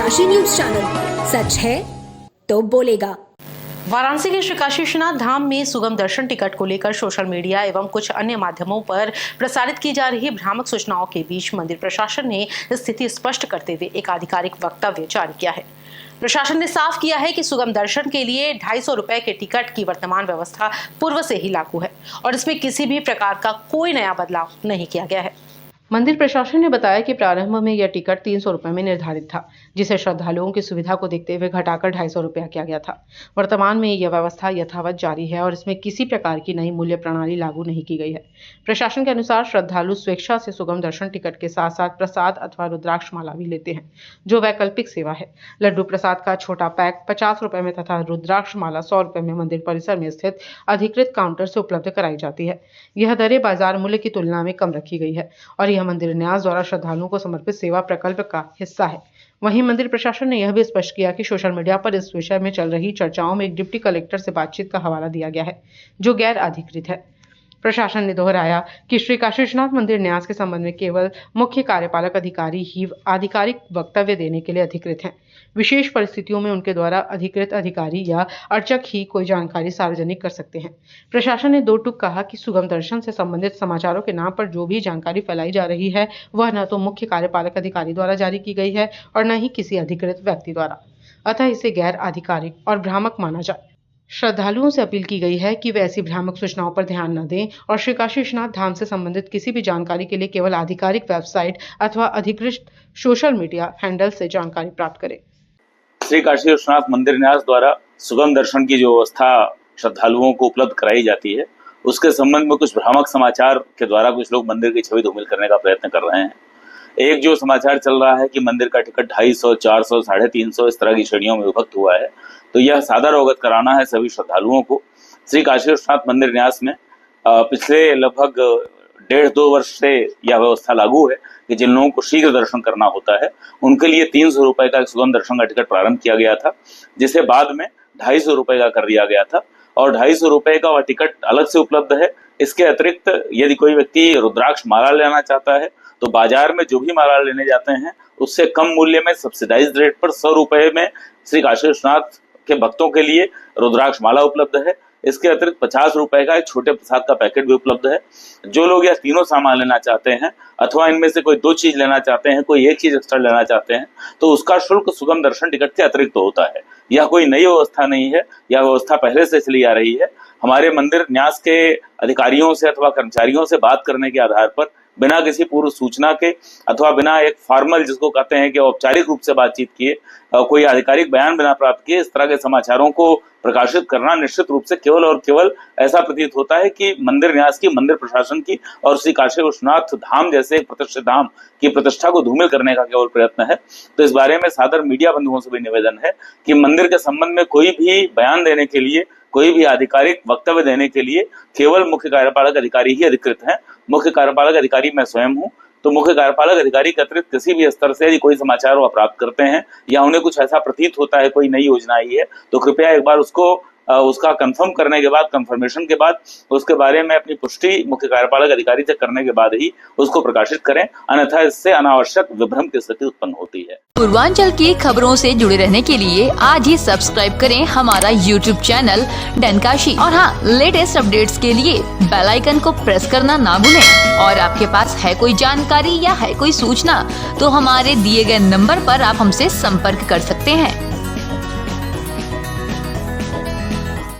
Kashi news channel, सच है तो बोलेगा। वाराणसी के श्री काशी विश्वनाथ धाम में सुगम दर्शन टिकट को लेकर सोशल मीडिया एवं कुछ अन्य माध्यमों पर प्रसारित की जा रही भ्रामक सूचनाओं के बीच मंदिर प्रशासन ने स्थिति स्पष्ट करते हुए एक आधिकारिक वक्तव्य जारी किया है। प्रशासन ने साफ किया है कि सुगम दर्शन के लिए 250 रुपए के टिकट की वर्तमान व्यवस्था पूर्व से ही लागू है और इसमें किसी भी प्रकार का कोई नया बदलाव नहीं किया गया है। मंदिर प्रशासन ने बताया कि प्रारंभ में यह टिकट 300 रुपए में निर्धारित था, जिसे श्रद्धालुओं की सुविधा को देखते हुए घटाकर 250 रुपया किया गया था। वर्तमान में यह व्यवस्था यथावत जारी है और इसमें किसी प्रकार की नई मूल्य प्रणाली लागू नहीं की गई है। प्रशासन के अनुसार श्रद्धालु स्वेच्छा से सुगम दर्शन टिकट के साथ साथ प्रसाद अथवा रुद्राक्ष माला भी लेते हैं, जो वैकल्पिक सेवा है। लड्डू प्रसाद का छोटा पैक 50 रुपए में तथा रुद्राक्ष माला 100 रुपए में मंदिर परिसर में स्थित अधिकृत काउंटर से उपलब्ध कराई जाती है। यह दरें बाजार मूल्य की तुलना में कम रखी गई है और यह मंदिर न्यास द्वारा श्रद्धालुओं को समर्पित सेवा प्रकल्प का हिस्सा है। वहीं मंदिर प्रशासन ने यह भी स्पष्ट किया कि सोशल मीडिया पर इस विषय में चल रही चर्चाओं में एक डिप्टी कलेक्टर से बातचीत का हवाला दिया गया है, जो गैर अधिकृत है। प्रशासन ने दोहराया कि श्री काशी विश्वनाथ मंदिर न्यास के संबंध में केवल मुख्य कार्यपालक अधिकारी ही आधिकारिक वक्तव्य देने के लिए अधिकृत हैं। विशेष परिस्थितियों में उनके द्वारा अधिकृत अधिकारी या अर्चक ही कोई जानकारी सार्वजनिक कर सकते हैं। प्रशासन ने दो टूक कहा कि सुगम दर्शन से संबंधित समाचारों के नाम पर जो भी जानकारी फैलाई जा रही है, वह न तो मुख्य कार्यपालक अधिकारी द्वारा जारी की गई है और न ही किसी अधिकृत व्यक्ति द्वारा, अतः इसे गैर आधिकारिक और भ्रामक माना जाए। श्रद्धालुओं से अपील की गई है कि वे ऐसी भ्रामक सूचनाओं पर ध्यान न दें और श्री काशी विश्वनाथ धाम से संबंधित किसी भी जानकारी के लिए केवल आधिकारिक वेबसाइट अथवा अधिकृत सोशल मीडिया हैंडल से जानकारी प्राप्त करें। श्री काशी विश्वनाथ मंदिर न्यास द्वारा सुगम दर्शन की जो व्यवस्था श्रद्धालुओं को उपलब्ध कराई जाती है, उसके संबंध में कुछ भ्रामक समाचार के द्वारा कुछ लोग मंदिर की छवि धूमिल करने का प्रयत्न कर रहे हैं। एक जो समाचार चल रहा है कि मंदिर का टिकट 250, 400, 350 इस तरह की श्रेणियों में विभक्त हुआ है, तो यह सादर अवगत कराना है सभी श्रद्धालुओं को। श्री काशी विश्वनाथ मंदिर न्यास में पिछले लगभग 1.5-2 वर्ष से यह व्यवस्था लागू है कि जिन लोगों को शीघ्र दर्शन करना होता है, उनके लिए 300 रुपए का सुगम दर्शन का टिकट प्रारंभ किया गया था, जिसे बाद में 250 रुपए का कर दिया गया था और 250 रुपए का वह टिकट अलग से उपलब्ध है। इसके अतिरिक्त यदि कोई व्यक्ति रुद्राक्ष माला लेना चाहता है, तो बाजार में जो भी माला लेने जाते हैं, उससे कम मूल्य में सब्सिडाइज्ड रेट पर 100 रुपए में श्री काशी विश्वनाथ के भक्तों के लिए रुद्राक्ष माला उपलब्ध है। इसके अतिरिक्त 50 रुपए का एक छोटे प्रसाद का पैकेट भी उपलब्ध है। जो लोग यह तीनों सामान लेना चाहते हैं अथवा इनमें से कोई 2 चीज लेना चाहते हैं, कोई एक चीज एक्स्ट्रा लेना चाहते हैं, तो उसका शुल्क सुगम दर्शन टिकट के अतिरिक्त होता है। यह कोई नई व्यवस्था नहीं है, यह व्यवस्था पहले से चली आ रही है। हमारे मंदिर न्यास के अधिकारियों से अथवा कर्मचारियों से बात करने के आधार पर, बिना किसी पूर्व सूचना के अथवा बिना एक फॉर्मल, जिसको कहते हैं कि औपचारिक रूप से बातचीत किए, कोई आधिकारिक बयान बिना प्राप्त किए इस तरह के समाचारों को प्रकाशित करना निश्चित रूप से केवल और केवल ऐसा प्रतीत होता है कि मंदिर न्यास की, मंदिर प्रशासन की और श्री काशी विश्वनाथ धाम जैसे एक प्रतिष्ठित धाम की प्रतिष्ठा को धूमिल करने का केवल प्रयत्न है। तो इस बारे में सादर मीडिया बंधुओं से भी निवेदन है कि मंदिर के संबंध में कोई भी बयान देने के लिए, कोई भी आधिकारिक वक्तव्य देने के लिए केवल मुख्य कार्यपालक अधिकारी ही अधिकृत हैं। मुख्य कार्यपालक अधिकारी मैं स्वयं हूं, तो मुख्य कार्यपालक अधिकारी के अतिरिक्त किसी भी स्तर से यदि कोई समाचार वह प्राप्त करते हैं या उन्हें कुछ ऐसा प्रतीत होता है कोई नई योजना आई है, तो कृपया एक बार उसका कंफर्म करने के बाद, कंफर्मेशन के बाद, उसके बारे में अपनी पुष्टि मुख्य कार्यपालक अधिकारी से करने के बाद ही उसको प्रकाशित करें, अन्यथा इससे अनावश्यक विभ्रम की स्थिति उत्पन्न होती है। पूर्वांचल की खबरों से जुड़े रहने के लिए आज ही सब्सक्राइब करें हमारा YouTube चैनल डनकाशी और हाँ, लेटेस्ट अपडेट्स के लिए बेल आइकन को प्रेस करना ना भूलें। और आपके पास है कोई जानकारी या है कोई सूचना, तो हमारे दिए गए नंबर पर आप हमसे संपर्क कर सकते हैं।